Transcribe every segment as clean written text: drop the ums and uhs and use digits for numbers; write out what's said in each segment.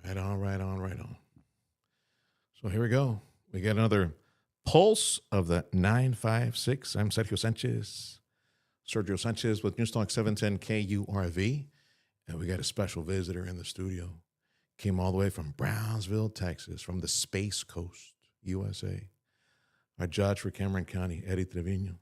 Right on, right on, right on. So here we go. We got another pulse of the 956. I'm Sergio Sanchez with Newstalk 710 KURV. And we got a special visitor in the studio. Came all the way from Brownsville, Texas, from the Space Coast, USA. Our judge for Cameron County, Eddie Treviño.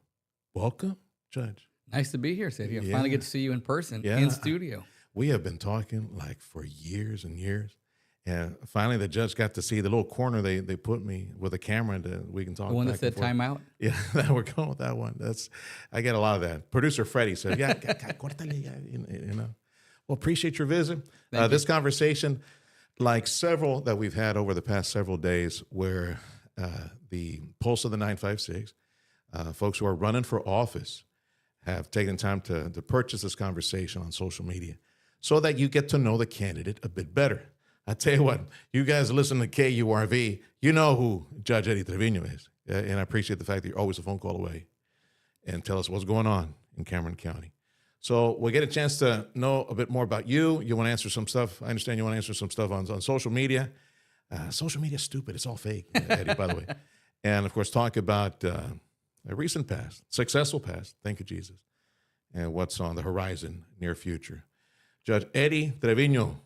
Welcome, Judge. Nice to be here, Sergio. Finally get to see you in person, in studio. We have been talking like for years and years. And finally, the judge got to see the little corner they put me with a camera that we can talk. The one that said timeout? Yeah, we're going with that one. I get a lot of that. Producer Freddie said, yeah, you know. Well, appreciate your visit. This conversation, like several that we've had over the past several days, where the pulse of the 956, folks who are running for office have taken time to purchase this conversation on social media so that you get to know the candidate a bit better. I tell you what, you guys listen to KURV, you know who Judge Eddie Treviño is. And I appreciate the fact that you're always a phone call away and tell us what's going on in Cameron County. So we'll get a chance to know a bit more about you. You want to answer some stuff. I understand you want to answer some stuff on social media. Social media is stupid. It's all fake, Eddie, by the way. And, of course, talk about a recent past, successful past, thank you, Jesus, and what's on the horizon, near future. Judge Eddie Treviño,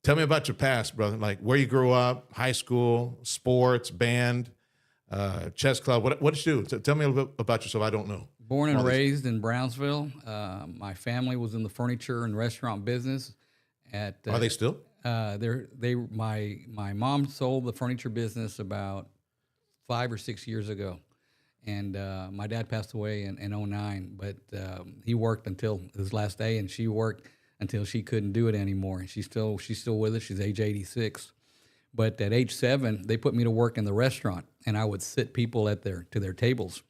tell me about your past, brother, like where you grew up, high school, sports, band, chess club. What did you do? Tell me a little bit about yourself. I don't know. Born and raised in Brownsville. My family was in the furniture and restaurant business. Are they still? My mom sold the furniture business about 5 or 6 years ago. And my dad passed away in 2009, but he worked until his last day, and she worked until she couldn't do it anymore. And she's still with us. She's age 86. But at age 7, they put me to work in the restaurant, and I would sit people to their tables.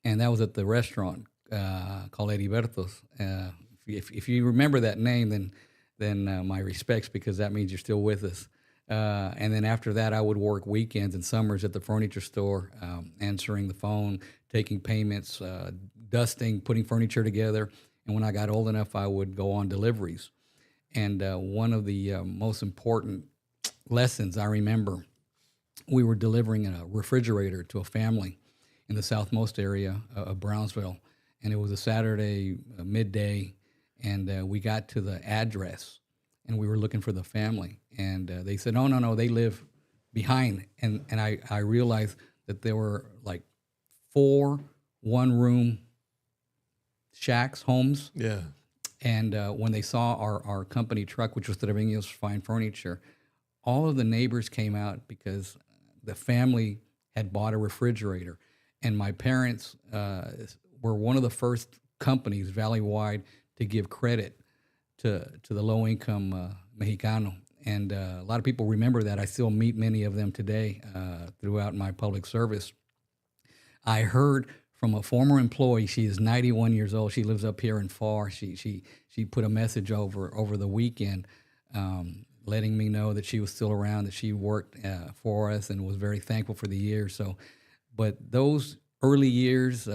And that was at the restaurant called Eddie Berto's. If you remember that name, then my respects, because that means you're still with us. And then after that, I would work weekends and summers at the furniture store, answering the phone, taking payments, dusting, putting furniture together. And when I got old enough, I would go on deliveries. And one of the most important lessons I remember, we were delivering a refrigerator to a family in the southmost area of Brownsville. And it was a Saturday midday, and we got to the address, and we were looking for the family. And they said, no, they live behind. And I realized that there were like 4 one-room shacks, homes. Yeah. And when they saw our company truck, which was Treviño's Fine Furniture, all of the neighbors came out because the family had bought a refrigerator. And my parents were one of the first companies valley-wide to give credit to the low-income Mexicano. And a lot of people remember that. I still meet many of them today throughout my public service. I heard from a former employee. She is 91 years old. She lives up here in Far. She put a message over the weekend letting me know that she was still around, that she worked for us and was very thankful for the years. So, but those early years,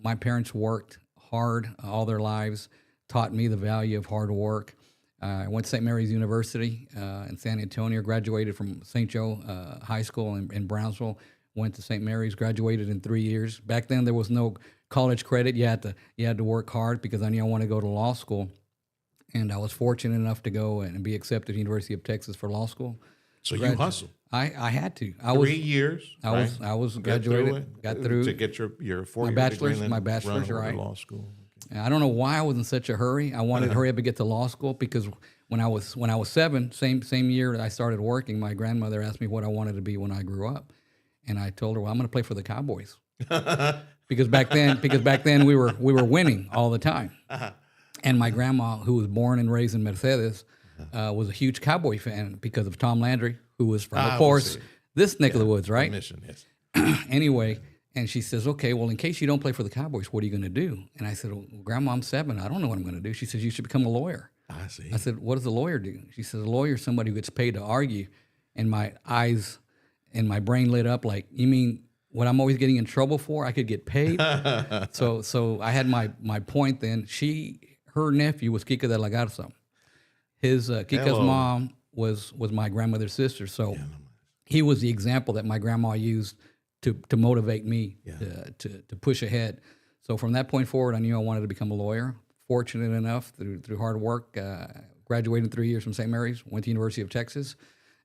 my parents worked hard all their lives, taught me the value of hard work. I went to St. Mary's University in San Antonio, graduated from St. Joe High School in Brownsville, went to St. Mary's, graduated in 3 years. Back then, there was no college credit. You had to work hard because I knew I wanted to go to law school. And I was fortunate enough to go and be accepted to the University of Texas for law school. So you hustled. I had to. 3 years. I was graduated, got through to get your 4-year bachelor's, degree, my bachelor's, right? Law school. I don't know why I was in such a hurry. I wanted to hurry up and get to law school because when I was 7, same year that I started working, my grandmother asked me what I wanted to be when I grew up, and I told her, "Well, I'm going to play for the Cowboys," because back then we were winning all the time. And my grandma, who was born and raised in Mercedes, was a huge Cowboy fan because of Tom Landry, who was from, of course, this neck of the woods, right? Mission, yes. Anyway, and she says, okay, well, in case you don't play for the Cowboys, what are you going to do? And I said, well, Grandma, I'm 7. I don't know what I'm going to do. She says, you should become a lawyer. I see. I said, what does a lawyer do? She says, a lawyer is somebody who gets paid to argue. And my eyes and my brain lit up like, you mean what I'm always getting in trouble for? I could get paid? So I had my point then. Her nephew was Kika de la Garza. Kika's mom was my grandmother's sister. So he was the example that my grandma used to motivate me to push ahead. So from that point forward, I knew I wanted to become a lawyer. Fortunate enough, through hard work, graduated 3 years from St. Mary's, went to University of Texas,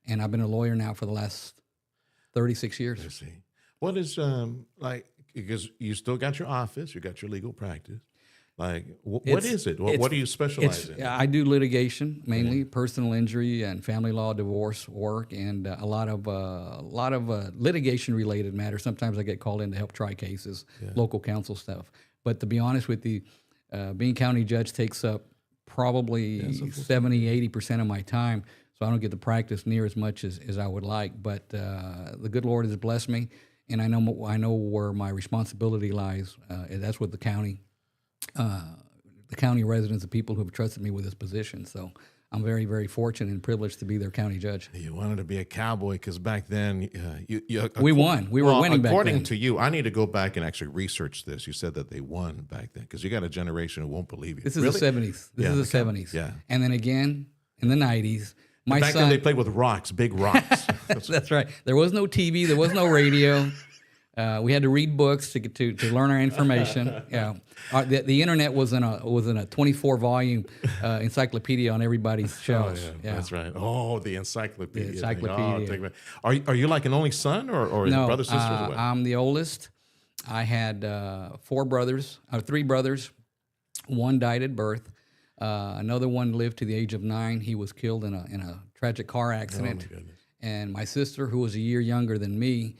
and I've been a lawyer now for the last 36 years. I see. What is like, because you still got your office, you got your legal practice. Like, what is it? What do you specialize in? I do litigation, mainly personal injury and family law, divorce work, and a lot of litigation-related matters. Sometimes I get called in to help try cases, local counsel stuff. But to be honest with you, being county judge takes up probably 70-80% of my time, so I don't get to practice near as much as I would like. But the good Lord has blessed me, and I know where my responsibility lies. And that's with the county residents, the people who have trusted me with this position. So I'm very, very fortunate and privileged to be their county judge. You wanted to be a cowboy because back then we won. We were winning back then. According to you, I need to go back and actually research this. You said that they won back then because you got a generation who won't believe you. This is the 70s. This is the 70s. Yeah. And then again in the 90s. Back then they played with rocks, big rocks. That's right. There was no TV. There was no radio. We had to read books to learn our information. Yeah, the internet was in a 24-volume encyclopedia on everybody's shelves. Oh, yeah. That's right. Oh, the encyclopedia. The encyclopedia. Are you like an only son or no? Brother, sister? Or what? I'm the oldest. I had three brothers. One died at birth. Another one lived to the age of 9. He was killed in a tragic car accident. Oh, my goodness. And my sister, who was a year younger than me,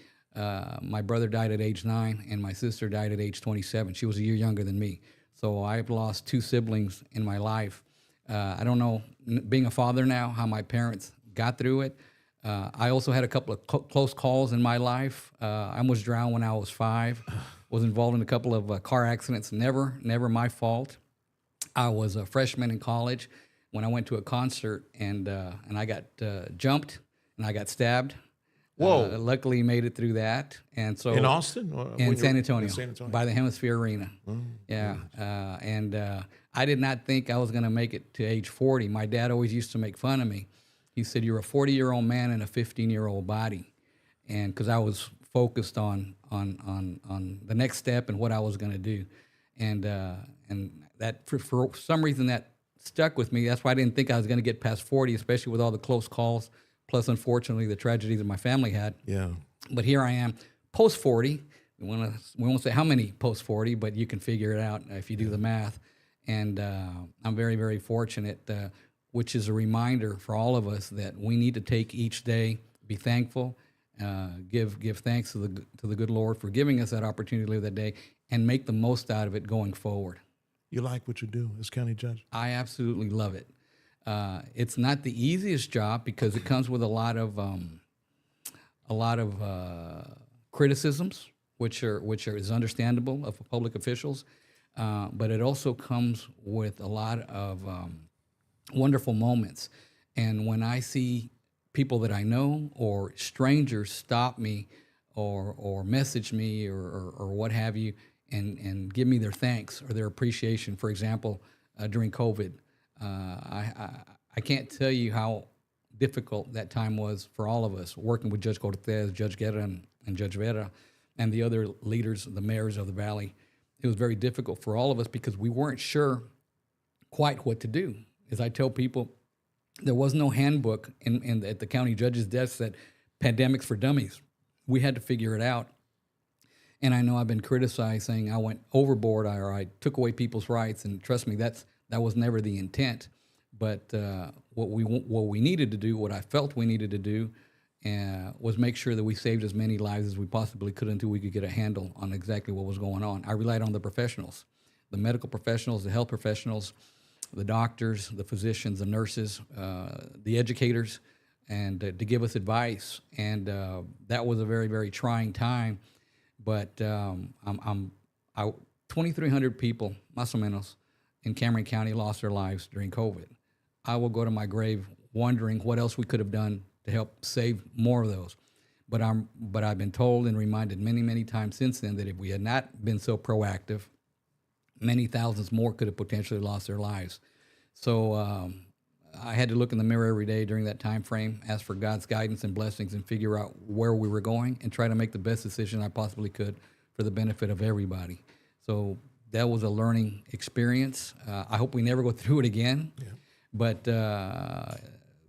my brother died at age 9, and my sister died at age 27. She was a year younger than me. So I've lost 2 siblings in my life. I don't know, being a father now, how my parents got through it. I also had a couple of close calls in my life. I almost drowned when I was 5. Was involved in a couple of car accidents. Never my fault. I was a freshman in college when I went to a concert and I got jumped and I got stabbed. Whoa! Luckily, made it through that, and so in Austin, in San Antonio, by the Oh, Hemisphere Arena. Yeah, and I did not think I was going to make it to age 40. My dad always used to make fun of me. He said, "You're a 40-year-old man in a 15-year-old body," and because I was focused on the next step and what I was going to do, and that for some reason that stuck with me. That's why I didn't think I was going to get past 40, especially with all the close calls. Plus, unfortunately, the tragedies that my family had. Yeah. But here I am, post 40. We won't say how many post 40, but you can figure it out if you do the math. And I'm very, very fortunate, which is a reminder for all of us that we need to take each day, be thankful, give thanks to the good Lord for giving us that opportunity to live that day, and make the most out of it going forward. You like what you do as county judge? I absolutely love it. It's not the easiest job because it comes with a lot of criticisms, which is understandable of public officials, but it also comes with a lot of wonderful moments. And when I see people that I know or strangers stop me or message me or what have you, and give me their thanks or their appreciation. For example, during COVID. I can't tell you how difficult that time was for all of us, working with Judge Cortez, Judge Guerra, and Judge Vera, and the other leaders, the mayors of the valley. It was very difficult for all of us because we weren't sure quite what to do. As I tell people, there was no handbook at the county judge's desk that pandemics for dummies. We had to figure it out. And I know I've been criticized saying I went overboard or I took away people's rights, and trust me, that was never the intent. But what we needed to do, what I felt we needed to do, was make sure that we saved as many lives as we possibly could until we could get a handle on exactly what was going on. I relied on the professionals, the medical professionals, the health professionals, the doctors, the physicians, the nurses, the educators, and to give us advice. And that was a very, very trying time. But 2,300 people, más o menos, in Cameron County lost their lives during COVID. I will go to my grave wondering what else we could have done to help save more of those. But I've been told and reminded many, many times since then that if we had not been so proactive, many thousands more could have potentially lost their lives. So I had to look in the mirror every day during that time frame, ask for God's guidance and blessings, and figure out where we were going and try to make the best decision I possibly could for the benefit of everybody. So that was a learning experience. I hope we never go through it again. Yeah. But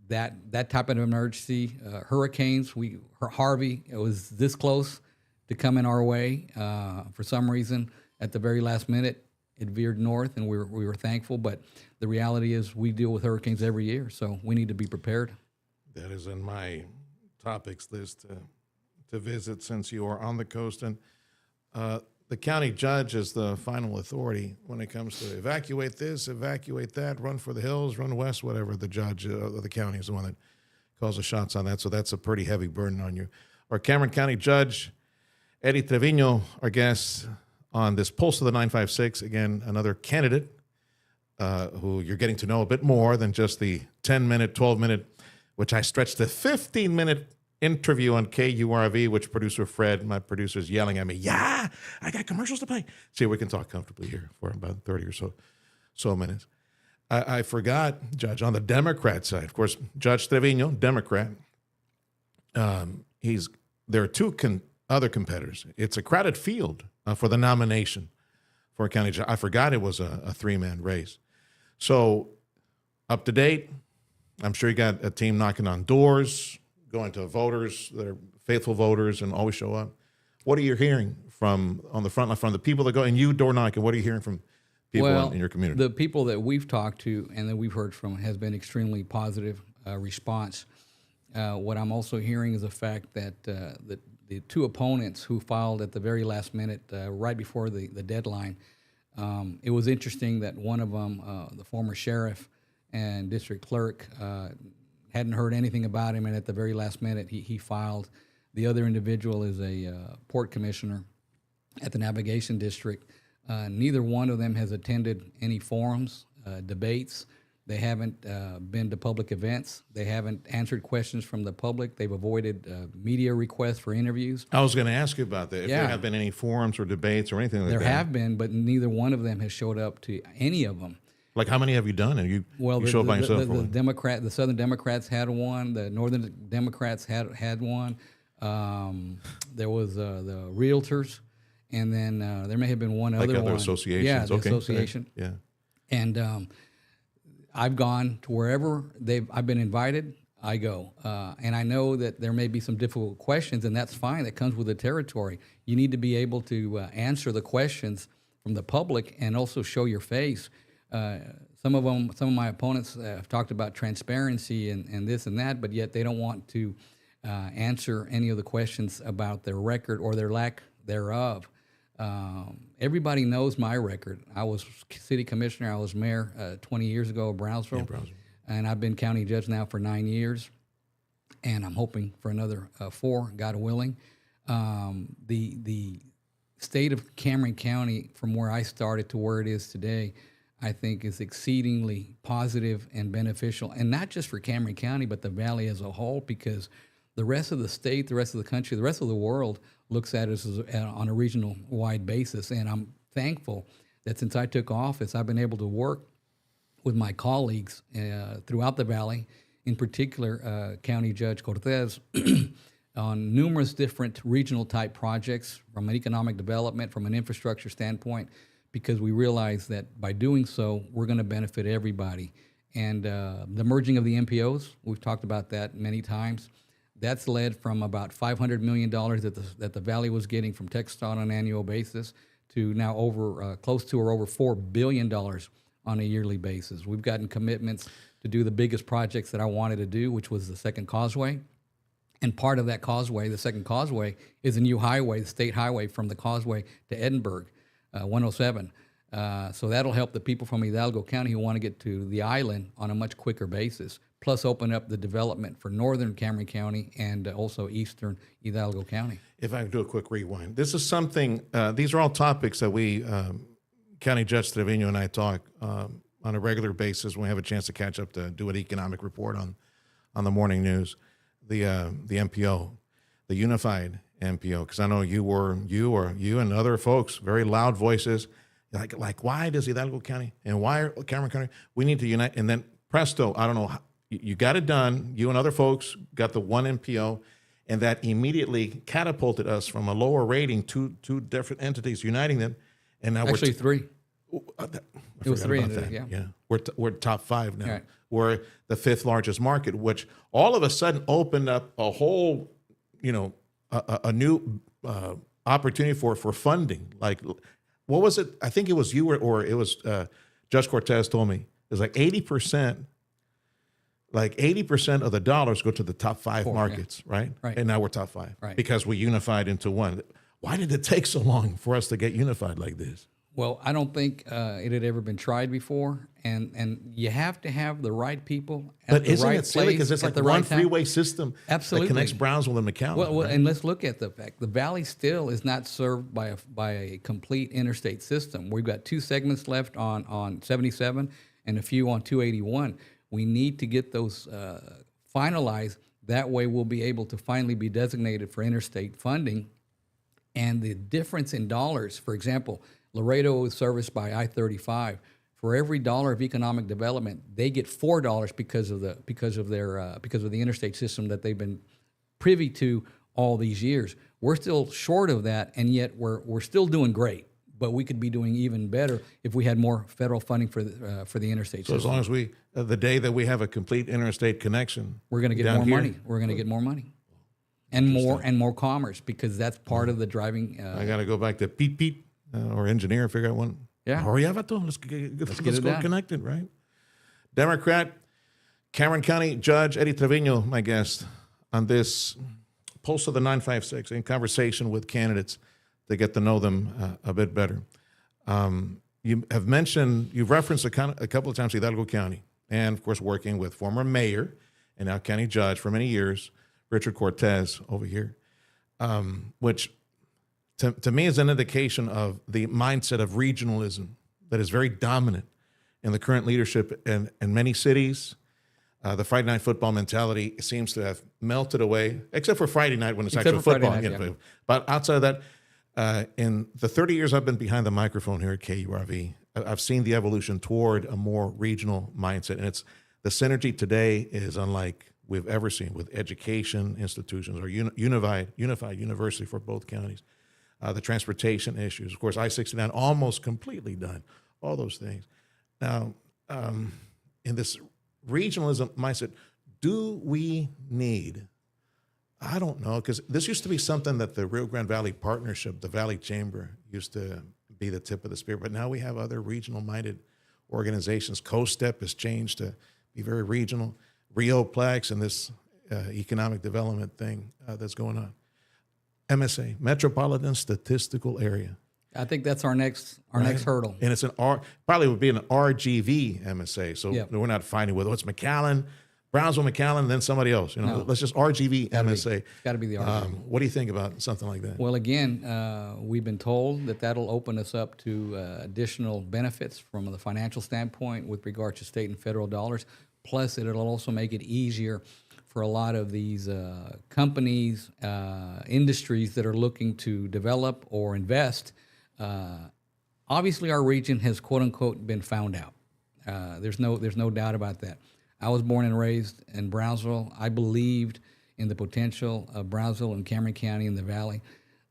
that type of emergency, hurricanes, Harvey, it was this close to coming our way. For some reason, at the very last minute, it veered north, and we were thankful. But the reality is we deal with hurricanes every year, so we need to be prepared. That is in my topics list to visit since you are on the coast. And the county judge is the final authority when it comes to evacuate this, evacuate that, run for the hills, run west, whatever. The judge of the county is the one that calls the shots on that. So that's a pretty heavy burden on you. Our Cameron County Judge Eddie Treviño, our guest on this Pulse of the 956. Again, another candidate who you're getting to know a bit more than just the 10-minute, 12-minute, which I stretched to 15-minute interview on KURV, which producer Fred, my producer, is yelling at me. Yeah, I got commercials to play. See, we can talk comfortably here for about 30 or so minutes. I forgot, Judge, on the Democrat side, of course, Judge Treviño, Democrat. There are two other competitors. It's a crowded field for the nomination for a county judge. I forgot it was a three-man race. So, up to date, I'm sure you got a team knocking on doors, going to voters that are faithful voters and always show up. What are you hearing from on the front line, from the people that go, and you door knocking, what are you hearing from people in your community? The people that we've talked to and that we've heard from has been extremely positive response. What I'm also hearing is the fact that the two opponents who filed at the very last minute, right before the deadline, it was interesting that one of them, the former sheriff and district clerk, hadn't heard anything about him, and at the very last minute, he filed. The other individual is a port commissioner at the navigation district. Neither one of them has attended any forums, debates. They haven't been to public events. They haven't answered questions from the public. They've avoided media requests for interviews. I was going to ask you about that. If there have been any forums or debates or anything like that. There have been, but neither one of them has showed up to any of them. Like, how many have you done? And you show up by yourself? The Southern Democrats had one. The Northern Democrats had one. There was the Realtors, and then there may have been one other one. Associations. Yeah, the association. Yeah. And I've gone to wherever I've been invited. I go, and I know that there may be some difficult questions, and that's fine. That comes with the territory. You need to be able to answer the questions from the public and also show your face. Some of my opponents have talked about transparency and this and that, but yet they don't want to answer any of the questions about their record or their lack thereof. Everybody knows my record. I was city commissioner. I was mayor 20 years ago of Brownsville, and I've been county judge now for 9 years, and I'm hoping for another 4, God willing. The state of Cameron County, from where I started to where it is today, I think is exceedingly positive and beneficial, and not just for Cameron County, but the Valley as a whole, because the rest of the state, the rest of the country, the rest of the world looks at us on a regional-wide basis. And I'm thankful that since I took office, I've been able to work with my colleagues throughout the Valley, in particular County Judge Cortez, on numerous different regional-type projects from an economic development, from an infrastructure standpoint, because we realize that by doing so, we're going to benefit everybody. And the merging of the MPOs, we've talked about that many times. That's led from about $500 million that the Valley was getting from TxDOT on an annual basis to now close to or over $4 billion on a yearly basis. We've gotten commitments to do the biggest projects that I wanted to do, which was the Second Causeway. And part of that causeway, the Second Causeway, is a new highway, the state highway from the Causeway to Edinburgh, 107. So that'll help the people from Hidalgo County who want to get to the island on a much quicker basis, plus open up the development for northern Cameron County and also eastern Hidalgo County. If I can do a quick rewind. This is something, these are all topics that we, County Judge Treviño and I talk on a regular basis when we have a chance to catch up to do an economic report on the morning news. The MPO, the unified MPO, because I know you and other folks, very loud voices, like why does Hidalgo County and why Cameron County? We need to unite. And then presto, I don't know, you got it done. You and other folks got the one MPO, and that immediately catapulted us from a lower rating to two different entities, uniting them. And now Actually, three. It was three. Yeah. We're top five now. Right. We're the fifth largest market, which all of a sudden opened up a whole, a new opportunity for funding. Like, what was it? I think it was you or it was Judge Cortez told me. It was like 80%. Like 80% of the dollars go to the top five markets, right? Right. And now we're top five because we unified into one. Why did it take so long for us to get unified like this? Well, I don't think it had ever been tried before, and you have to have the right people at the right place. But isn't it silly because it's like the one freeway system that connects Brownsville and McAllen? Well, and let's look at the fact the Valley still is not served by a complete interstate system. We've got two segments left on 77 and a few on 281. We need to get those finalized. That way we'll be able to finally be designated for interstate funding. And the difference in dollars, for example, Laredo is serviced by I-35. For every dollar of economic development, they get $4 because of the interstate system that they've been privy to all these years. We're still short of that, and yet we're still doing great. But we could be doing even better if we had more federal funding for the interstate system. So as long as we, the day that we have a complete interstate connection, we're going to get more money. We're going to get more money, and more commerce, because that's part of the driving. I got to go back to Pete or engineer, figure out one. Yeah. Hurry up, let's go connected, right? Democrat, Cameron County Judge Eddie Treviño, my guest on this Pulse of the 956, in conversation with candidates to get to know them a bit better. You've referenced a couple of times Hidalgo County, and of course working with former mayor and now county judge for many years, Richard Cortez over here, which to me is an indication of the mindset of regionalism that is very dominant in the current leadership in many cities. The Friday night football mentality seems to have melted away, except for Friday night when it's actual football. But outside of that, in the 30 years I've been behind the microphone here at KURV, I've seen the evolution toward a more regional mindset. And the synergy today is unlike we've ever seen with education institutions or unified university for both counties. The transportation issues, of course, I-69 almost completely done, all those things. Now, in this regionalism mindset, do we need, I don't know, because this used to be something that the Rio Grande Valley Partnership, the Valley Chamber, used to be the tip of the spear, but now we have other regional-minded organizations. COSTEP has changed to be very regional. Rioplex and this economic development thing that's going on. MSA, Metropolitan Statistical Area. I think that's our next hurdle. And it's probably would be an RGV MSA. So we're not fighting with it's McAllen, Brownsville, McAllen, then somebody else. Let's just RGV MSA. It's got to be the RGV. What do you think about something like that? Well, again, we've been told that that'll open us up to additional benefits from the financial standpoint with regard to state and federal dollars. Plus, it'll also make it easier for a lot of these companies, industries that are looking to develop or invest. Obviously, our region has "quote unquote" been found out. There's no doubt about that. I was born and raised in Brownsville. I believed in the potential of Brownsville and Cameron County and the Valley.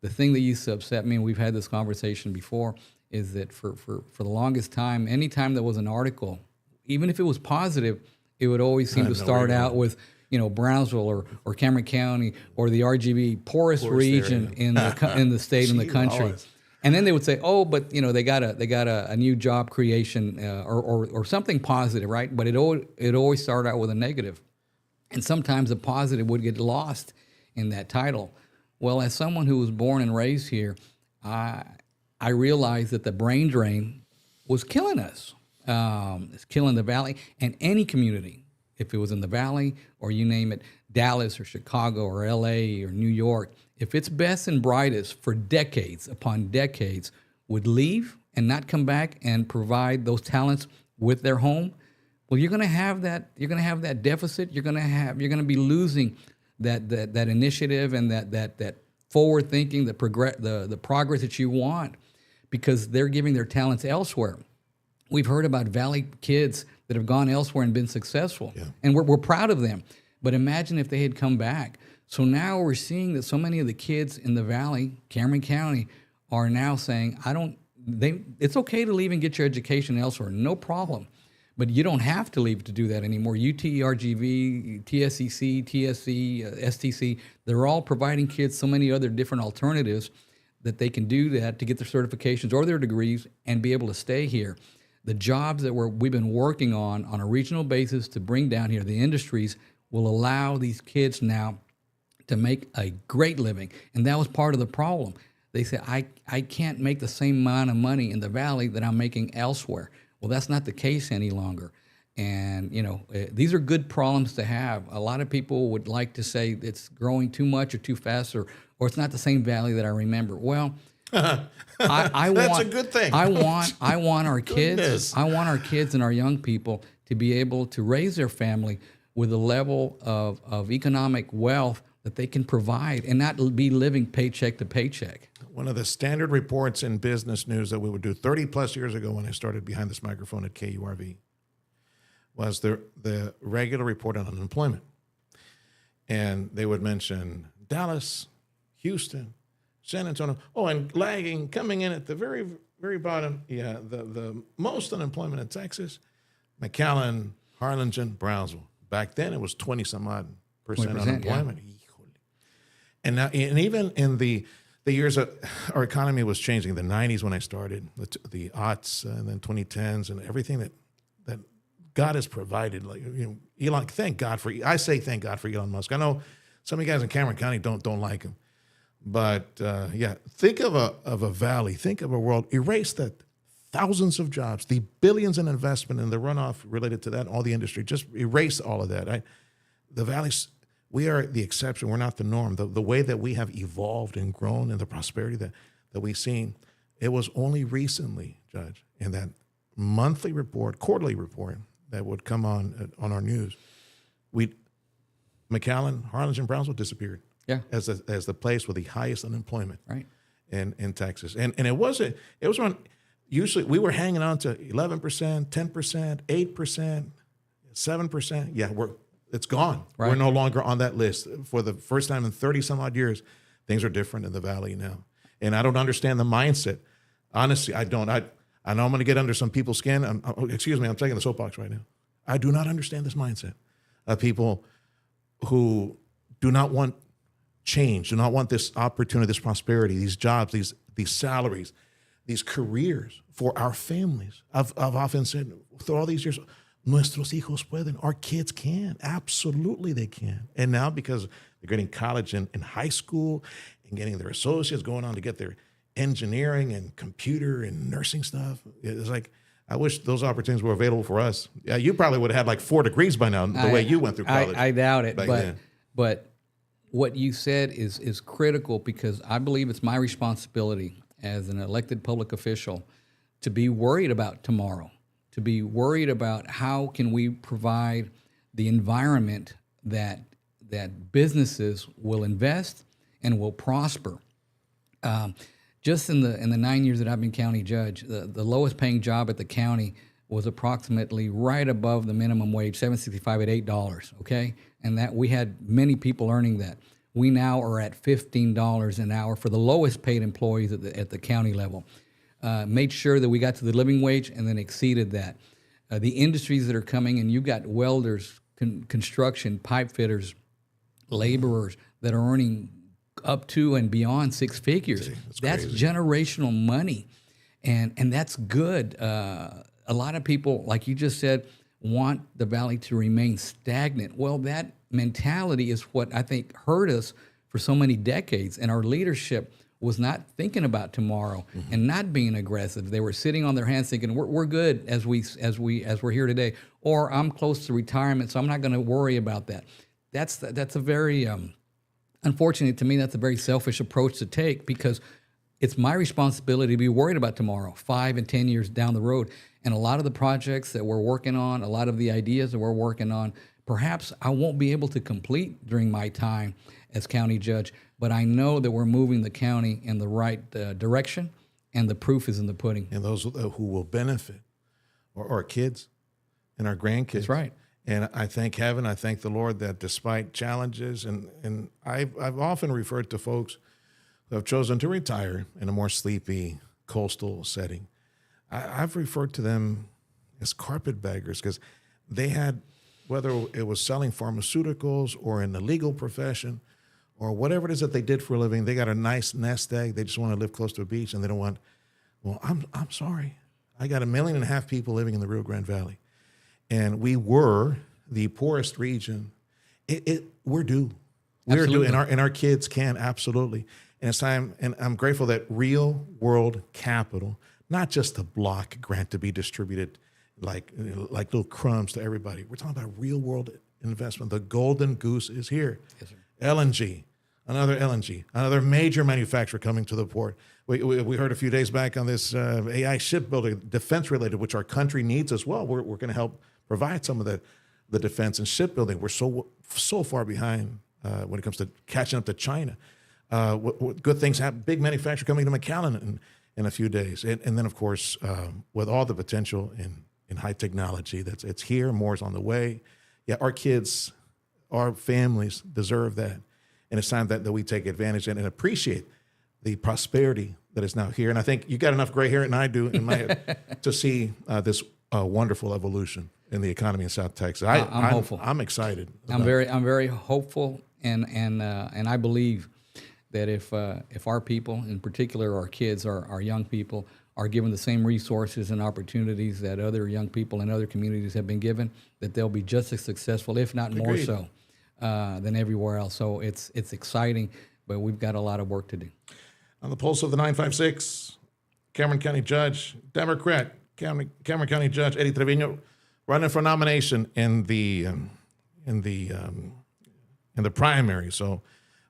The thing that used to upset me, and we've had this conversation before, is that for the longest time, anytime there was an article, even if it was positive, it would always seem to start out with, Brownsville or Cameron County or the RGB poorest region in the state and the country. And then they would say, "Oh, but they got a new job creation or something positive, right?" But it always started out with a negative, and sometimes the positive would get lost in that title. Well, as someone who was born and raised here, I realized that the brain drain was killing us. It's killing the Valley and any community. If it was in the Valley or you name it, Dallas or Chicago or LA or New York, if its best and brightest for decades upon decades would leave and not come back and provide those talents with their home, well, you're going to have that. You're going to have that deficit. You're going to be losing that initiative and that forward thinking, the progress that you want, because they're giving their talents elsewhere. We've heard about Valley kids that have gone elsewhere and been successful, Yeah. and we're proud of them. But imagine if they had come back. So now we're seeing that so many of the kids in the Valley, Cameron County, are now saying, it's okay to leave and get your education elsewhere, no problem. But you don't have to leave to do that anymore. UTRGV, TSEC, TSC, STC, they're all providing kids so many other different alternatives that they can do that to get their certifications or their degrees and be able to stay here. The jobs that we've been working on a regional basis to bring down here, the industries, will allow these kids now to make a great living. And that was part of the problem. They said, I can't make the same amount of money in the Valley that I'm making elsewhere. Well, that's not the case any longer. And, these are good problems to have. A lot of people would like to say it's growing too much or too fast or it's not the same Valley that I remember. Well, That's a good thing. I want our kids. Goodness. I want our kids and our young people to be able to raise their family with a level of economic wealth that they can provide and not be living paycheck to paycheck. One of the standard reports in business news that we would do 30 plus years ago when I started behind this microphone at KURV was the regular report on unemployment. And they would mention Dallas, Houston, San Antonio. Oh, and lagging, coming in at the very, very bottom, the most unemployment in Texas, McAllen, Harlingen, Brownsville. Back then it was 20-some-odd percent unemployment. Yeah. And now, and even in the years that our economy was changing, the 90s when I started, the aughts, and then 2010s, and everything that God has provided. Like, Elon, thank God for Elon Musk. I know some of you guys in Cameron County don't like him, but think of a valley, think of a world. Erase that thousands of jobs, the billions in investment, and the runoff related to that, all the industry. Just erase all of that. The valleys. We are the exception. We're not the norm. The way that we have evolved and grown and the prosperity that we've seen, it was only recently, Judge, in that monthly report, quarterly report that would come on our news, McAllen, Harlingen, Brownsville disappeared. Yeah. As the place with the highest unemployment. Right. In Texas. And it was around, usually we were hanging on to 11%, 10%, 8%, 7%. Yeah, it's gone. Right. We're no longer on that list. For the first time in 30 some odd years, things are different in the Valley now. And I don't understand the mindset. Honestly, I don't. I know I'm going to get under some people's skin. I'm taking the soapbox right now. I do not understand this mindset of people who do not want change, do not want this opportunity, this prosperity, these jobs, these salaries, these careers for our families. I've often said through all these years, nuestros hijos pueden. Our kids can. Absolutely they can. And now because they're getting college and high school and getting their associates, going on to get their engineering and computer and nursing stuff, it's like, I wish those opportunities were available for us. Yeah, you probably would have had like 4 degrees by now, the way you went through college. I doubt it. Then. But what you said is critical, because I believe it's my responsibility as an elected public official to be worried about tomorrow, to be worried about how can we provide the environment that businesses will invest and will prosper. Just in the 9 years that I've been county judge, the lowest paying job at the county was approximately right above the minimum wage, $7.65 at $8. Okay, and that we had many people earning that. We now are at $15 an hour for the lowest paid employees at the county level. Made sure that we got to the living wage and then exceeded that. The industries that are coming in, you got welders, construction, pipe fitters, laborers that are earning up to and beyond 6 figures. That's generational money, and that's good. A lot of people, like you just said, want the Valley to remain stagnant. Well, that mentality is what I think hurt us for so many decades, and our leadership was not thinking about tomorrow and not being aggressive. They were sitting on their hands thinking, we're good as we're here today, or I'm close to retirement, so I'm not going to worry about that. That's a very unfortunate to me. That's a very selfish approach to take, because it's my responsibility to be worried about tomorrow, 5 and 10 years down the road. And a lot of the projects that we're working on, a lot of the ideas that we're working on, perhaps I won't be able to complete during my time as county judge, but I know that we're moving the county in the right direction, and the proof is in the pudding. And those who will benefit or our kids and our grandkids. That's right. And I thank heaven, I thank the Lord that despite challenges, and I've often referred to folks who have chosen to retire in a more sleepy coastal setting. I've referred to them as carpetbaggers because they had, whether it was selling pharmaceuticals or in the legal profession or whatever it is that they did for a living, they got a nice nest egg. They just want to live close to a beach, and they don't want, well, I'm sorry. I got 1.5 million people living in the Rio Grande Valley. And we were the poorest region. We're due. We're due, and our kids can, absolutely. And it's time, and I'm grateful that real world capital, not just a block grant to be distributed like little crumbs to everybody. We're talking about real world investment. The golden goose is here. Yes, sir. LNG, another major manufacturer coming to the port. We heard a few days back on this AI shipbuilding, defense related, which our country needs as well. We're going to help provide some of the defense and shipbuilding. We're so far behind when it comes to catching up to China. What good things happen? Big manufacturer coming to McAllen in a few days, and then of course with all the potential in high technology it's here. More's on the way. Yeah, our kids, our families deserve that, and it's time that we take advantage and appreciate the prosperity that is now here. And I think you got enough gray hair, and I do, in my head, to see this wonderful evolution in the economy in South Texas. I'm hopeful. I'm excited. I'm very hopeful, and I believe that if our people, in particular our kids, our young people, are given the same resources and opportunities that other young people in other communities have been given, that they'll be just as successful, if not more so, than everywhere else. So it's exciting, but we've got a lot of work to do. On the pulse of the 956, Cameron County Judge, Democrat, Cameron County Judge Eddie Treviño, running for nomination in the primary. So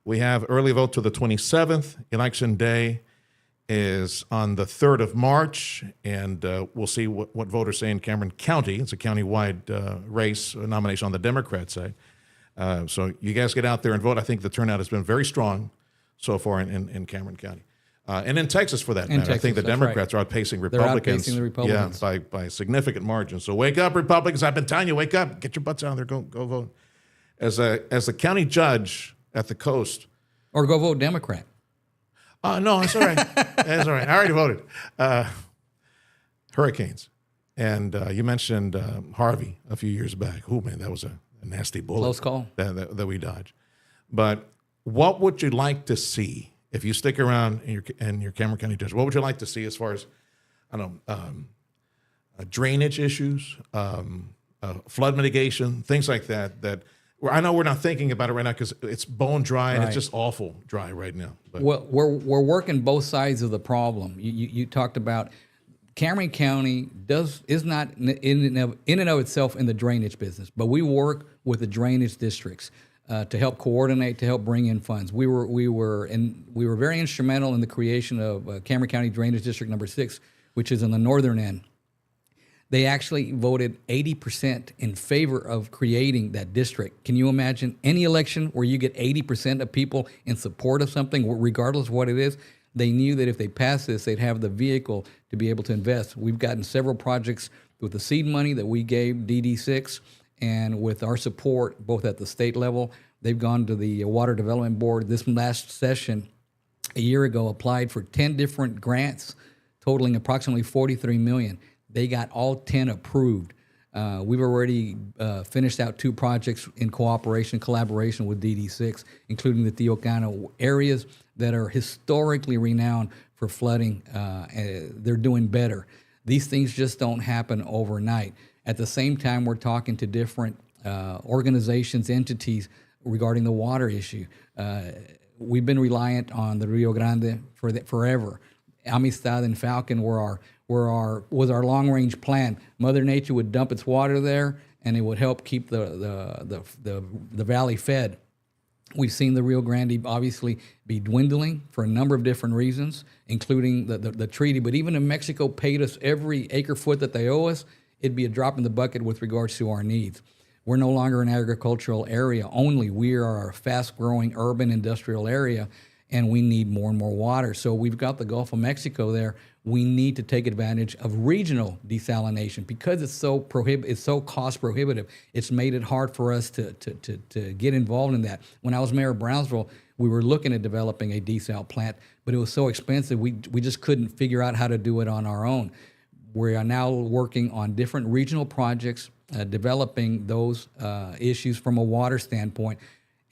we have early vote to the 27th. Election day is on the 3rd of March, and we'll see what voters say in Cameron County. It's a county-wide race, a nomination on the Democrat side. So you guys get out there and vote. I think the turnout has been very strong so far in Cameron County. And in Texas, for that matter. Texas, I think the Democrats are outpacing Republicans. They're outpacing the Republicans. Yeah, by significant margins. So wake up, Republicans. I've been telling you, wake up. Get your butts out there. Go vote. As a county judge at the coast. Or go vote Democrat. No, that's all right. That's all right. I already voted. Hurricanes. And you mentioned Harvey a few years back. Oh, man, that was a nasty bullet. Close call. That we dodged. But what would you like to see if you stick around in your Cameron County Judge? What would you like to see as far as, I don't know, drainage issues, flood mitigation, things like that I know we're not thinking about it right now because it's bone dry and it's just awful dry right now. But. Well, we're working both sides of the problem. You talked about Cameron County is not in and of itself in the drainage business, but we work with the drainage districts to help coordinate, to help bring in funds. We were very instrumental in the creation of Cameron County Drainage District number 6, which is in the northern end. They actually voted 80% in favor of creating that district. Can you imagine any election where you get 80% of people in support of something, regardless of what it is? They knew that if they passed this, they'd have the vehicle to be able to invest. We've gotten several projects with the seed money that we gave DD6, and with our support, both at the state level. They've gone to the Water Development Board. This last session, a year ago, applied for 10 different grants, totaling approximately $43 million. They got all 10 approved. We've already finished out 2 projects in collaboration with DD6, including the Teocano areas that are historically renowned for flooding. They're doing better. These things just don't happen overnight. At the same time, we're talking to different organizations, entities regarding the water issue. We've been reliant on the Rio Grande forever. Amistad and Falcon was our long-range plan. Mother Nature would dump its water there, and it would help keep the valley fed. We've seen the Rio Grande obviously be dwindling for a number of different reasons, including the treaty. But even if Mexico paid us every acre foot that they owe us, it'd be a drop in the bucket with regards to our needs. We're no longer an agricultural area only. We are a fast-growing urban industrial area, and we need more and more water. So we've got the Gulf of Mexico there, we need to take advantage of regional desalination because it's so cost prohibitive. It's made it hard for us to get involved in that. When I was mayor of Brownsville, we were looking at developing a desal plant, but it was so expensive we just couldn't figure out how to do it on our own. We are now working on different regional projects, developing those issues from a water standpoint.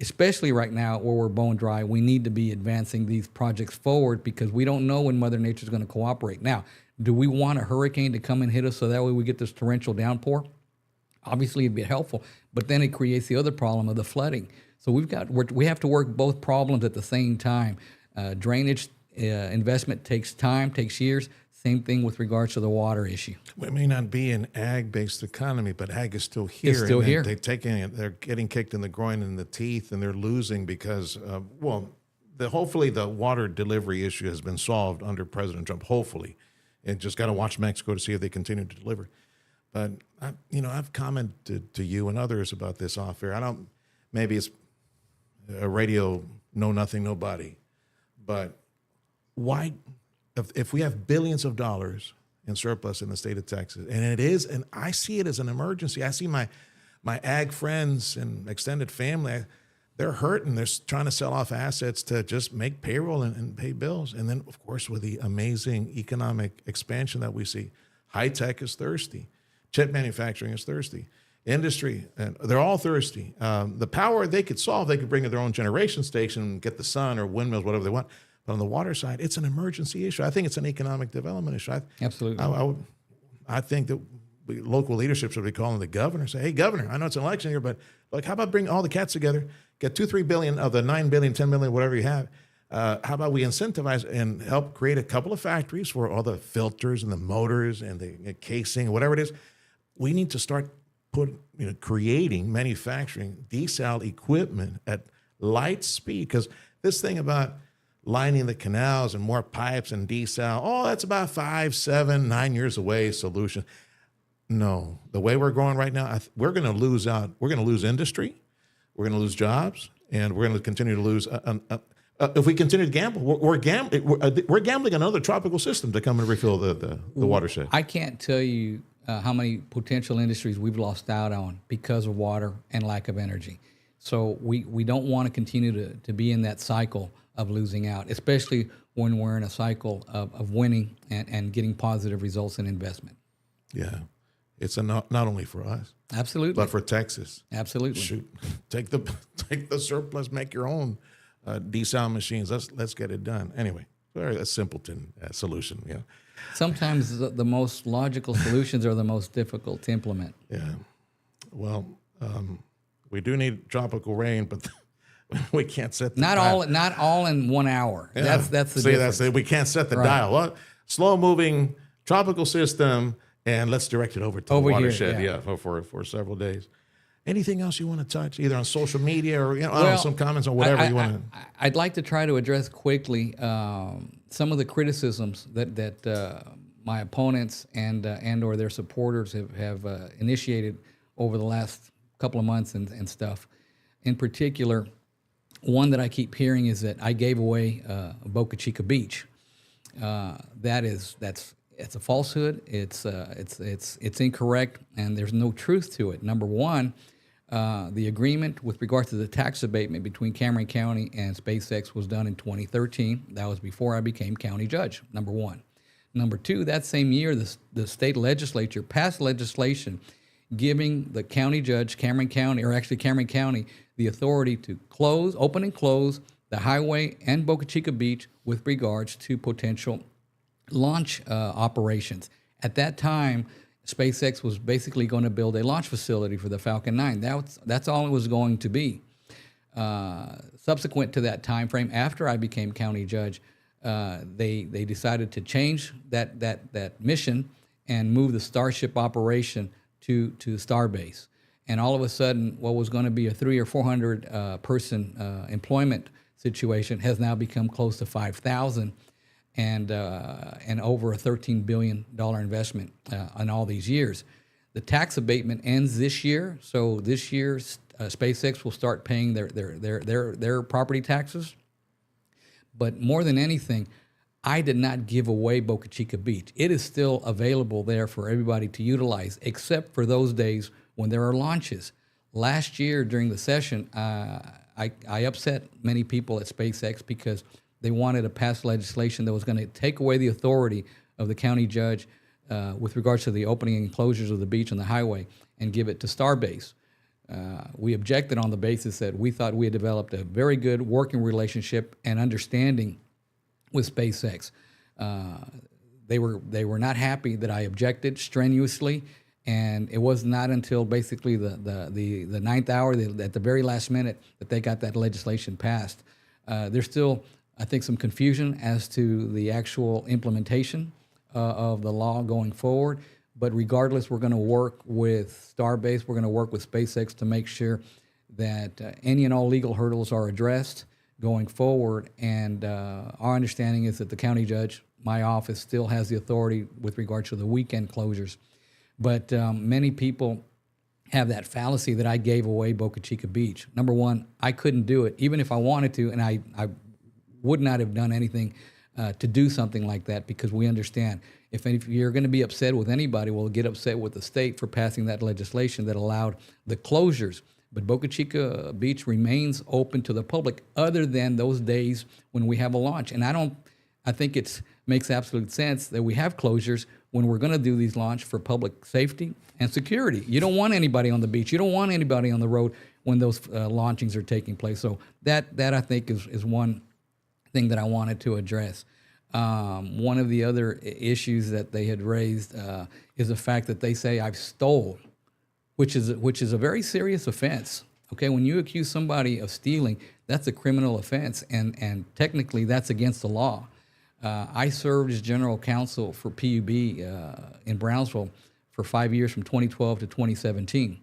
Especially right now where we're bone dry, we need to be advancing these projects forward because we don't know when Mother Nature is going to cooperate. Now, do we want a hurricane to come and hit us so that way we get this torrential downpour? Obviously, it'd be helpful, but then it creates the other problem of the flooding. So we have to work both problems at the same time. Drainage investment takes time, takes years. Same thing with regards to the water issue. It may not be an ag-based economy, but ag is still here. It's still here. They're taking it. They're getting kicked in the groin and the teeth, and they're losing because, hopefully the water delivery issue has been solved under President Trump. Hopefully, and just got to watch Mexico to see if they continue to deliver. But I've commented to you and others about this off air. Maybe it's a radio know nothing, nobody, but why? If we have billions of dollars in surplus in the state of Texas, and I see it as an emergency. I see my ag friends and extended family, they're hurting. They're trying to sell off assets to just make payroll and pay bills. And then, of course, with the amazing economic expansion that we see, high tech is thirsty. Chip manufacturing is thirsty. Industry, and they're all thirsty. The power they could solve, they could bring in their own generation station and get the sun or windmills, whatever they want. But on the water side, it's an emergency issue. I think it's an economic development issue. Absolutely. I think that local leadership should be calling the governor, say, hey, governor, I know it's an election year, but how about bring all the cats together, get 2-3 billion of the 9 billion, 10 million, whatever you have. How about we incentivize and help create a couple of factories for all the filters and the motors and the casing, whatever it is. We need to start creating, manufacturing desal equipment at light speed, because this thing about lining the canals and more pipes and desal, that's about 5, 7, 9 years away solution. No, the way we're going right now, we're going to lose out. We're going to lose industry. We're going to lose jobs, and we're going to continue to lose. If we continue to gamble, we're gambling on another tropical system to come and refill the watershed. I can't tell you how many potential industries we've lost out on because of water and lack of energy. So we don't want to continue to be in that cycle of losing out, especially when we're in a cycle of winning and getting positive results in investment. Yeah, it's not only for us, absolutely, but for Texas. Absolutely. Shoot, take the surplus, make your own desal machines. Let's get it done. Anyway, very a simpleton solution. Yeah. Sometimes the most logical solutions are the most difficult to implement. Yeah. Well, we do need tropical rain, but we can't set the dial. Not all in 1 hour. Yeah. That's the difference. We can't set the dial. Well, slow moving tropical system, and let's direct it over to the watershed. Here, for several days. Anything else you want to touch, either on social media or some comments on whatever you want to? I'd like to try to address quickly some of the criticisms that my opponents and or their supporters have initiated over the last couple of months and stuff. In particular, one that I keep hearing is that I gave away Boca Chica Beach. It's a falsehood. It's incorrect, and there's no truth to it. Number one, the agreement with regard to the tax abatement between Cameron County and SpaceX was done in 2013. That was before I became county judge, number one. Number two, that same year, the state legislature passed legislation giving the county judge, Cameron County, the authority to open and close the highway and Boca Chica Beach with regards to potential launch operations. At that time, SpaceX was basically going to build a launch facility for the Falcon 9. That's all it was going to be. Subsequent to that time frame, after I became county judge, they decided to change that mission and move the Starship operation to Starbase. And all of a sudden, what was going to be a 300 or 400 person employment situation has now become close to 5,000. And over a $13 billion investment in all these years. The tax abatement ends this year, so this year SpaceX will start paying their property taxes. But more than anything, I did not give away Boca Chica Beach. It is still available there for everybody to utilize, except for those days when there are launches. Last year during the session, I upset many people at SpaceX because they wanted to pass legislation that was going to take away the authority of the county judge with regards to the opening and closures of the beach and the highway and give it to Starbase. We objected on the basis that we thought we had developed a very good working relationship and understanding with SpaceX. They were not happy that I objected strenuously, and it was not until basically the ninth hour, at the very last minute, that they got that legislation passed. There's still, I think, some confusion as to the actual implementation of the law going forward. But regardless, we're going to work with Starbase, we're going to work with SpaceX to make sure that any and all legal hurdles are addressed going forward. And our understanding is that the county judge, my office, still has the authority with regard to the weekend closures. But many people have that fallacy that I gave away Boca Chica Beach. Number one, I couldn't do it, even if I wanted to, and I would not have done anything to do something like that, because we understand if you're going to be upset with anybody, we'll get upset with the state for passing that legislation that allowed the closures. But Boca Chica Beach remains open to the public other than those days when we have a launch. And I think it makes absolute sense that we have closures when we're going to do these launch for public safety and security. You don't want anybody on the beach. You don't want anybody on the road when those launchings are taking place. So that I think is one thing that I wanted to address. One of the other issues that they had raised is the fact that they say I've stole, which is a very serious offense. Okay, when you accuse somebody of stealing, that's a criminal offense, and technically that's against the law. I served as general counsel for PUB in Brownsville for 5 years, from 2012 to 2017.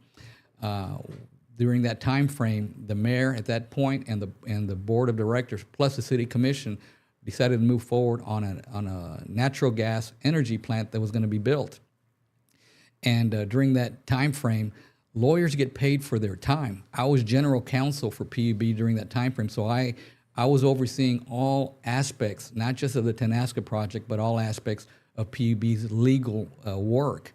During that time frame, the mayor at that point and the board of directors plus the city commission decided to move forward on a natural gas energy plant that was going to be built. And during that time frame, lawyers get paid for their time. I was general counsel for PUB during that time frame, so I was overseeing all aspects, not just of the Tenasca project, but all aspects of PUB's legal work.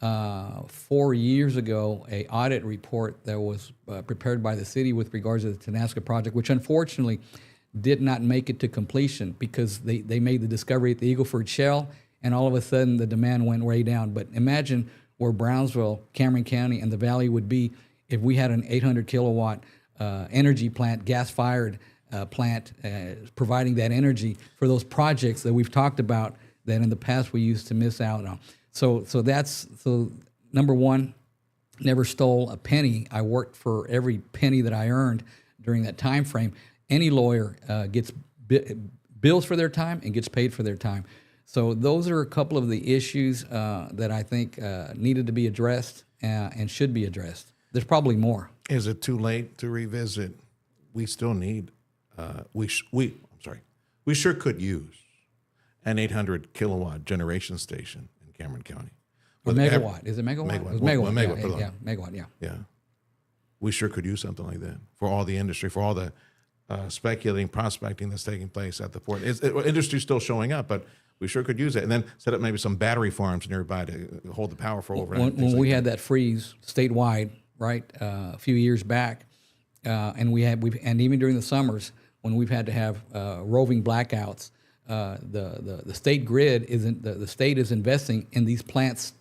4 years ago, an audit report that was prepared by the city with regards to the Tenasca project, which unfortunately did not make it to completion because they made the discovery at the Eagle Ford Shell, and all of a sudden the demand went way down. But imagine where Brownsville, Cameron County, and the Valley would be if we had an 800 kilowatt energy plant, gas-fired plant, providing that energy for those projects that we've talked about that in the past we used to miss out on. So number one, never stole a penny. I worked for every penny that I earned during that time frame. Any lawyer gets bills for their time and gets paid for their time. So those are a couple of the issues that I think needed to be addressed and should be addressed. There's probably more. Is it too late to revisit? We still need. We sure could use an 800 kilowatt generation station in Cameron County. Or megawatt. Is it megawatt? Megawatt. It was megawatt. Megawatt, Yeah, megawatt, yeah. Yeah. We sure could use something like that for all the industry, for all the speculating, prospecting that's taking place at the port. Industry's still showing up, but we sure could use it. And then set up maybe some battery farms nearby to hold the power for overnight. When we had that freeze statewide, right, a few years back, and even during the summers when we've had to have roving blackouts, the state grid isn't the state is investing in these plants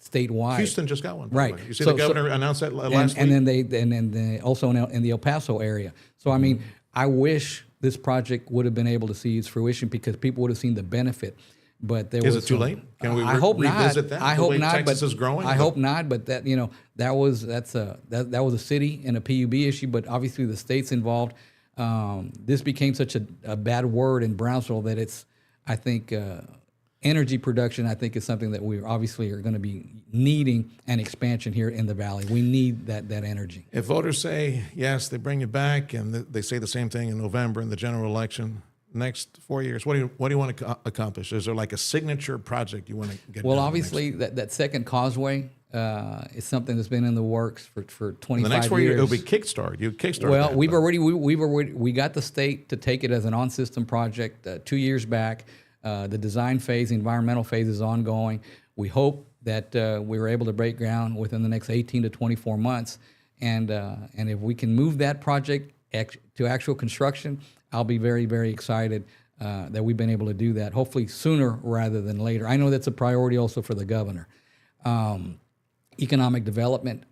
statewide. Houston just got one, right? You see the governor announced that last week, and then they also in the El Paso area. So I mean, I wish this project would have been able to see its fruition because people would have seen the benefit. But there is it too late? Can we revisit that? I hope not. Texas but is growing. I hope not. But that that was a city and a PUB issue. But obviously the state's involved. This became such a bad word in Brownsville that I think energy production, I think, is something that we obviously are going to be needing an expansion here in the Valley. We need that energy. If voters say yes, they bring you back, and they say the same thing in November in the general election, next 4 years, what do you want to accomplish? Is there like a signature project you want to get? Well, obviously that second causeway is something that's been in the works for 25 years. The next 4 years, it'll be kickstart. You kickstart. Well, we got the state to take it as an on-system project 2 years back. The design phase, the environmental phase is ongoing. We hope that we were able to break ground within the next 18 to 24 months. And if we can move that project to actual construction, I'll be very, very excited that we've been able to do that, hopefully sooner rather than later. I know that's a priority also for the governor. Economic development,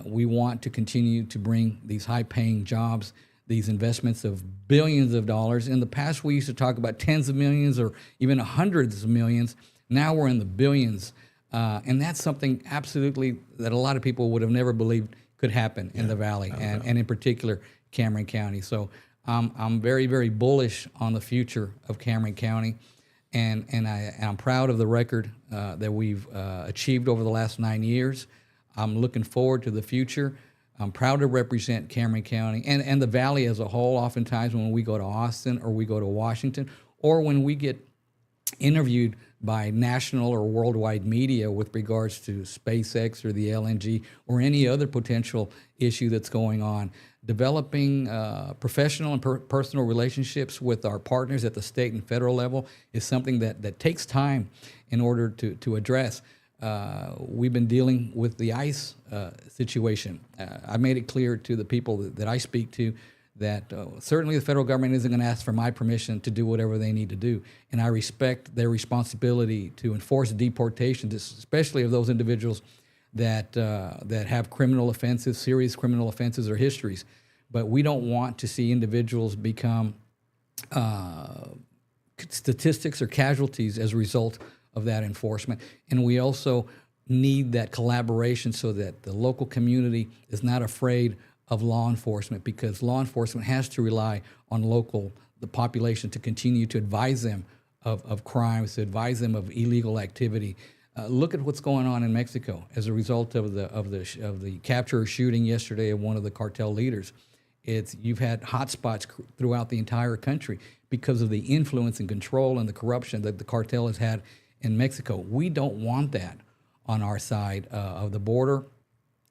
we want to continue to bring these high-paying jobs, these investments of billions of dollars. In the past, we used to talk about tens of millions or even hundreds of millions. Now we're in the billions. And that's something absolutely that a lot of people would have never believed could happen in the Valley, and in particular, Cameron County. So I'm very, very bullish on the future of Cameron County. And I'm proud of the record that we've achieved over the last 9 years. I'm looking forward to the future. I'm proud to represent Cameron County and the Valley as a whole. Oftentimes when we go to Austin or we go to Washington, or when we get interviewed by national or worldwide media with regards to SpaceX or the LNG or any other potential issue that's going on, developing professional and personal relationships with our partners at the state and federal level is something that takes time in order to address. We've been dealing with the ICE situation. I made it clear to the people that I speak to that certainly the federal government isn't going to ask for my permission to do whatever they need to do. And I respect their responsibility to enforce deportations, especially of those individuals that have criminal offenses, serious criminal offenses or histories. But we don't want to see individuals become statistics or casualties as a result of that enforcement. And we also need that collaboration so that the local community is not afraid of law enforcement, because law enforcement has to rely on the population to continue to advise them of crimes, to advise them of illegal activity. Look at what's going on in Mexico as a result of the capture or shooting yesterday of one of the cartel leaders. You've had hotspots throughout the entire country because of the influence and control and the corruption that the cartel has had in Mexico. We don't want that on our side of the border,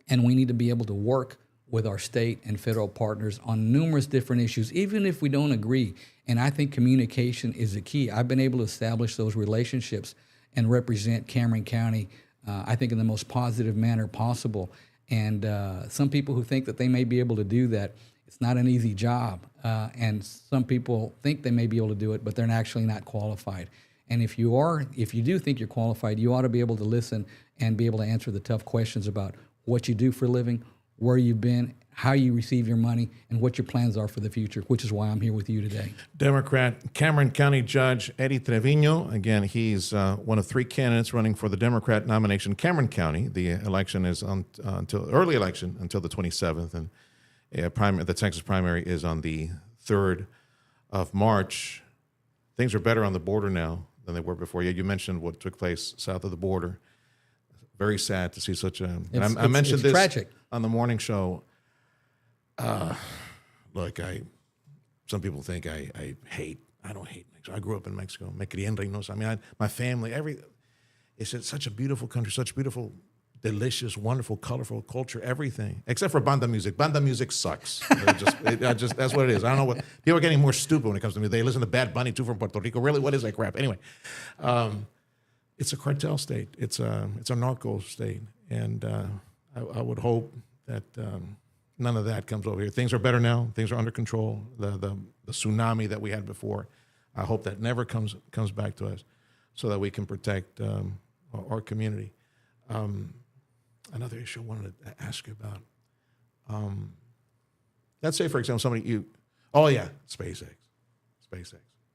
and we need to be able to work with our state and federal partners on numerous different issues, even if we don't agree. And I think communication is the key. I've been able to establish those relationships and represent Cameron County, I think, in the most positive manner possible. And some people who think that they may be able to do that, it's not an easy job. And some people think they may be able to do it, but they're actually not qualified. And if you do think you're qualified, you ought to be able to listen and be able to answer the tough questions about what you do for a living, where you've been, how you receive your money, and what your plans are for the future, which is why I'm here with you today. Democrat Cameron County Judge Eddie Treviño. Again, he's one of three candidates running for the Democrat nomination. Cameron County, the election is until early election until the 27th, and the Texas primary is on the 3rd of March. Things are better on the border now than they were before. Yeah, you mentioned what took place south of the border. Very sad to see such a. I mentioned this tragic on the morning show. Look, some people think I hate. I don't hate Mexico. I grew up in Mexico. Me crié en Reynosa. I mean, my family. It's just such a beautiful country, such beautiful, delicious, wonderful, colorful culture. Everything except for banda music. Banda music sucks. That's what it is. I don't know what people are getting more stupid when it comes to me. They listen to Bad Bunny too from Puerto Rico. Really, what is that crap? Anyway. It's a cartel state. It's a narco state, and I would hope that none of that comes over here. Things are better now. Things are under control. The tsunami that we had before, I hope that never comes back to us, so that we can protect our community. Another issue I wanted to ask you about. Let's say, for example, SpaceX,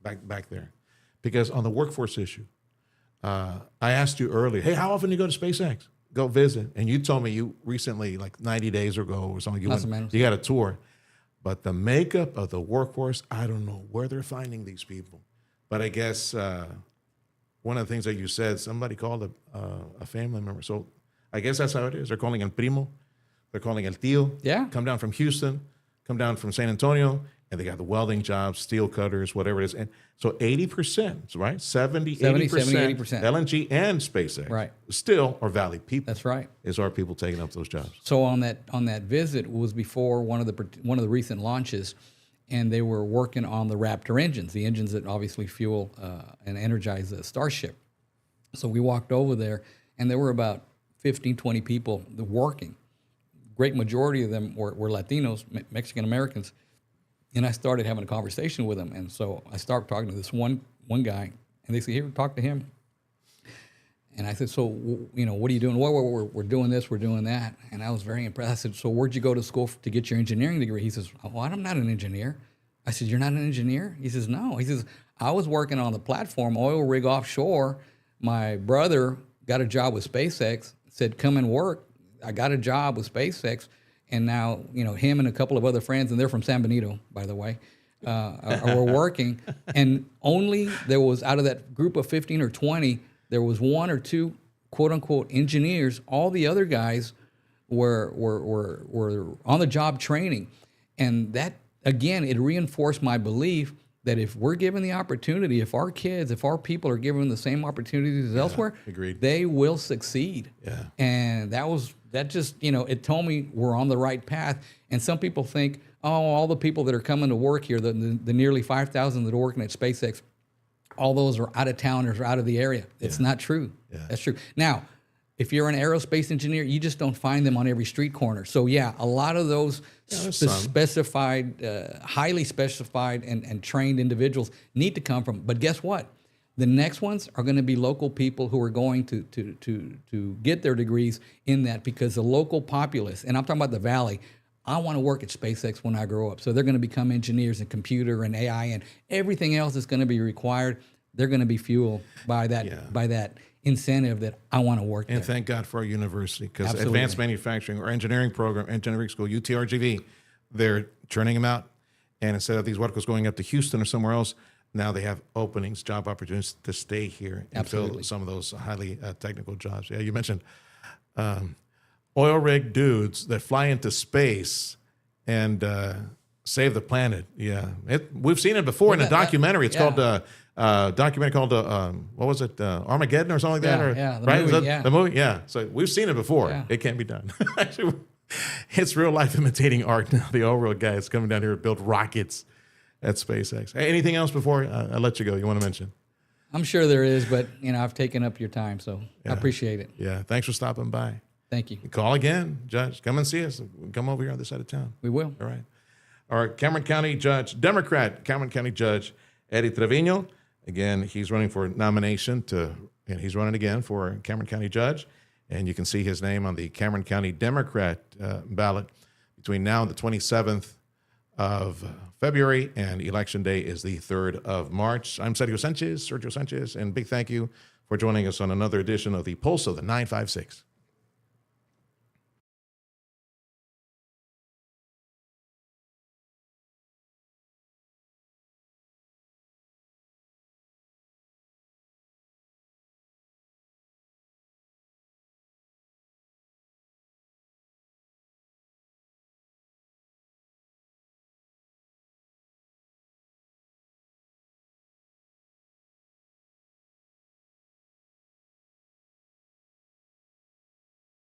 back there, because on the workforce issue. I asked you earlier, hey, how often do you go to SpaceX? Go visit. And you told me you recently, like 90 days ago or something, you got a tour. But the makeup of the workforce, I don't know where they're finding these people. But I guess one of the things that you said, somebody called a family member. So I guess that's how it is. They're calling el primo. They're calling el tío. Yeah. Come down from Houston, come down from San Antonio, and they got the welding jobs, steel cutters, whatever it is. And so 80%, right? 70, 80%, 80%. LNG and SpaceX. Right. Still are Valley people. That's right. Is our people taking up those jobs. So on that visit was before one of the recent launches, and they were working on the Raptor engines, the engines that obviously fuel and energize the Starship. So we walked over there, and there were about 15, 20 people working. Great majority of them were Latinos, Mexican Americans. And I started having a conversation with them. And so I started talking to this one guy, and they said, here, talk to him. And I said, so, what are you doing? Well, we're doing this, we're doing that. And I was very impressed. I said, so where'd you go to school to get your engineering degree? He says, oh, I'm not an engineer. I said, you're not an engineer? He says, no. He says, I was working on the platform, oil rig offshore. My brother got a job with SpaceX, said, come and work. I got a job with SpaceX. And now, him and a couple of other friends, and they're from San Benito, by the way, were working. And only there was, out of that group of 15 or 20, there was one or two, quote unquote, engineers. All the other guys were on the job training. And that, again, it reinforced my belief that if we're given the opportunity, if our kids, if our people are given the same opportunities as elsewhere, agreed. They will succeed. Yeah. And that just, it told me we're on the right path. And some people think, oh, all the people that are coming to work here, the nearly 5,000 that are working at SpaceX, all those are out of towners or out of the area. It's not true. Yeah. That's true. Now, if you're an aerospace engineer, you just don't find them on every street corner. So yeah, a lot of those specified, highly specified and trained individuals need to come from. But guess what? The next ones are going to be local people who are going to get their degrees in that, because the local populace, and I'm talking about the Valley, I want to work at SpaceX when I grow up. So they're going to become engineers in computer and AI and everything else that's going to be required. They're going to be fueled by that incentive that I want to work there. And thank God for our university, because advanced manufacturing or engineering program, engineering school, UTRGV, they're churning them out. And instead of these workers going up to Houston or somewhere else, now they have openings, job opportunities to stay here and fill some of those highly technical jobs. Yeah, you mentioned oil rig dudes that fly into space and save the planet. Yeah, we've seen it before in a documentary. It's called documentary called what was it, Armageddon or something like that? The movie. Yeah, so we've seen it before. Yeah. It can't be done. Actually, it's real life imitating art now. The oil rig guys coming down here to build rockets at SpaceX. Hey, anything else before I let you go you want to mention? I'm sure there is, but I've taken up your time, so I appreciate it. Yeah, thanks for stopping by. Thank you. Call again, Judge. Come and see us. Come over here on this side of town. We will. All right. All right, Cameron County Judge, Democrat, Cameron County Judge Eddie Treviño. Again, he's running for nomination and he's running again for Cameron County Judge. And you can see his name on the Cameron County Democrat ballot between now and the 27th of February, and Election Day is the 3rd of March. I'm Sergio Sanchez, and big thank you for joining us on another edition of the Pulse of the 956.